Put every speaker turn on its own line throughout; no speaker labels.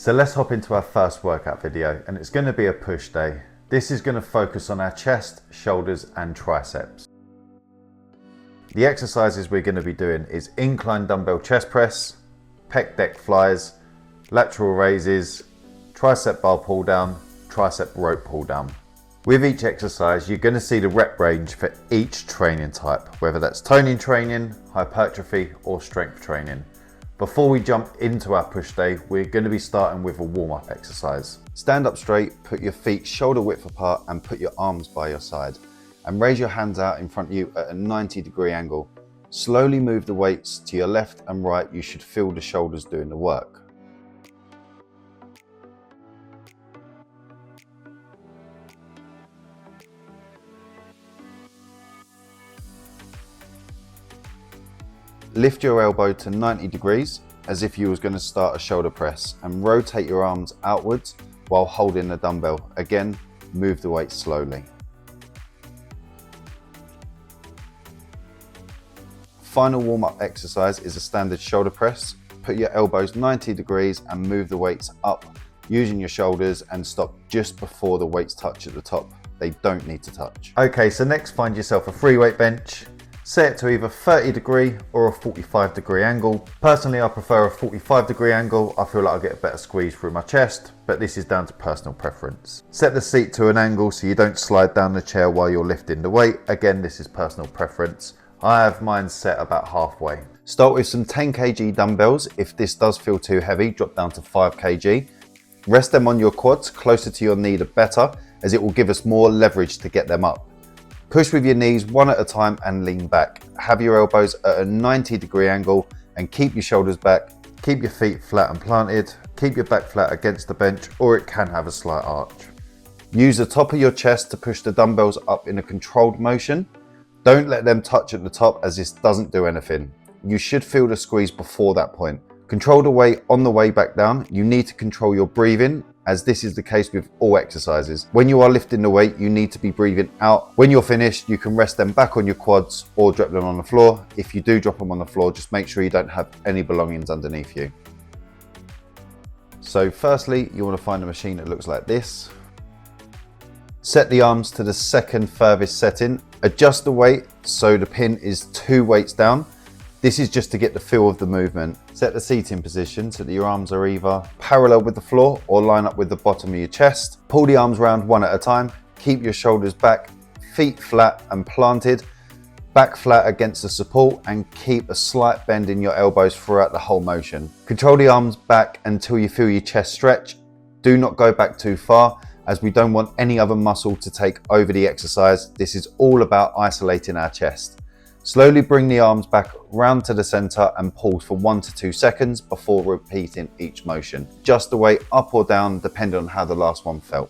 So let's hop into our first workout video, and it's going to be a push day. This is going to focus on our chest, shoulders and triceps. The exercises we're going to be doing is incline dumbbell chest press, pec deck flies, lateral raises, tricep bar pull down, tricep rope pull down. With each exercise, you're going to see the rep range for each training type, whether that's toning training, hypertrophy or strength training. Before we jump into our push day, we're going to be starting with a warm-up exercise. Stand up straight, put your feet shoulder width apart and put your arms by your side. And raise your hands out in front of you at a 90-degree angle. Slowly move the weights to your left and right. You should feel the shoulders doing the work. Lift your elbow to 90 degrees as if you was going to start a shoulder press and rotate your arms outwards while holding the dumbbell. Again, move the weight slowly. Final warm-up exercise is a standard shoulder press. Put your elbows 90 degrees and move the weights up using your shoulders and stop just before the weights touch at the top. They don't need to touch. Okay, so next find yourself a free weight bench. Set it to either 30-degree or a 45-degree angle. Personally, I prefer a 45-degree angle. I feel like I'll get a better squeeze through my chest, but this is down to personal preference. Set the seat to an angle so you don't slide down the chair while you're lifting the weight. Again, this is personal preference. I have mine set about halfway. Start with some 10 kg dumbbells. If this does feel too heavy, drop down to 5 kg. Rest them on your quads, closer to your knee the better, as it will give us more leverage to get them up. Push with your knees one at a time and lean back. Have your elbows at a 90-degree angle and keep your shoulders back. Keep your feet flat and planted. Keep your back flat against the bench, or it can have a slight arch. Use the top of your chest to push the dumbbells up in a controlled motion. Don't let them touch at the top, as this doesn't do anything. You should feel the squeeze before that point. Control the weight on the way back down. You need to control your breathing, as this is the case with all exercises. When you are lifting the weight, you need to be breathing out. When you're finished, you can rest them back on your quads or drop them on the floor. If you do drop them on the floor, just make sure you don't have any belongings underneath you. So firstly, you want to find a machine that looks like this. Set the arms to the second furthest setting. Adjust the weight so the pin is 2 weights down. This is just to get the feel of the movement. Set the seating position so that your arms are either parallel with the floor or line up with the bottom of your chest. Pull the arms round one at a time. Keep your shoulders back, feet flat and planted, back flat against the support, and keep a slight bend in your elbows throughout the whole motion. Control the arms back until you feel your chest stretch. Do not go back too far, as we don't want any other muscle to take over the exercise. This is all about isolating our chest. Slowly bring the arms back round to the center and pause for 1 to 2 seconds before repeating each motion. Adjust the weight up or down depending on how the last one felt.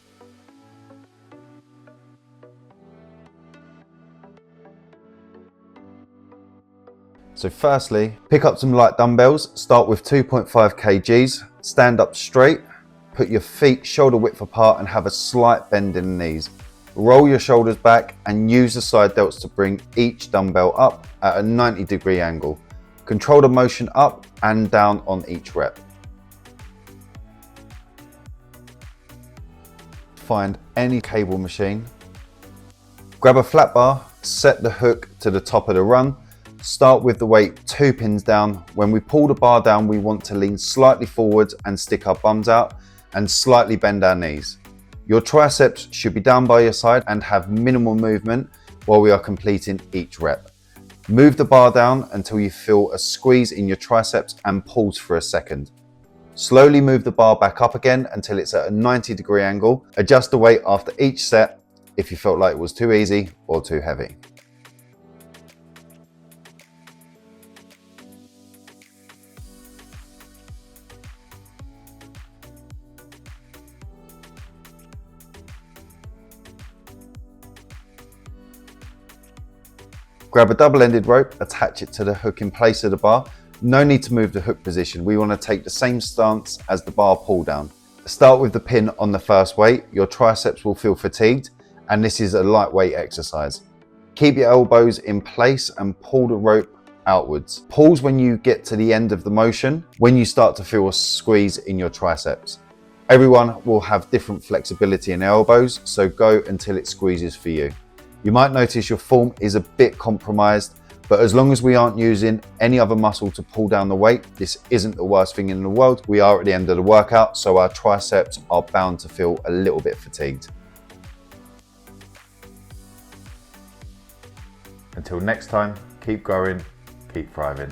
So firstly, pick up some light dumbbells. Start with 2.5 kgs. Stand up straight. Put your feet shoulder width apart and have a slight bend in the knees. Roll your shoulders back and use the side delts to bring each dumbbell up at a 90-degree angle. Control the motion up and down on each rep. Find any cable machine. Grab a flat bar, set the hook to the top of the run. Start with the weight 2 pins down. When we pull the bar down, we want to lean slightly forward and stick our bums out and slightly bend our knees. Your triceps should be down by your side and have minimal movement while we are completing each rep. Move the bar down until you feel a squeeze in your triceps and pause for a second. Slowly move the bar back up again until it's at a 90-degree angle. Adjust the weight after each set if you felt like it was too easy or too heavy. Grab a double-ended rope, attach it to the hook in place of the bar. No need to move the hook position. We want to take the same stance as the bar pull down. Start with the pin on the first weight. Your triceps will feel fatigued, and this is a lightweight exercise. Keep your elbows in place and pull the rope outwards. Pause when you get to the end of the motion, when you start to feel a squeeze in your triceps. Everyone will have different flexibility in elbows, so go until it squeezes for you. You might notice your form is a bit compromised, but as long as we aren't using any other muscle to pull down the weight, this isn't the worst thing in the world. We are at the end of the workout, so our triceps are bound to feel a little bit fatigued. Until next time, keep growing, keep thriving.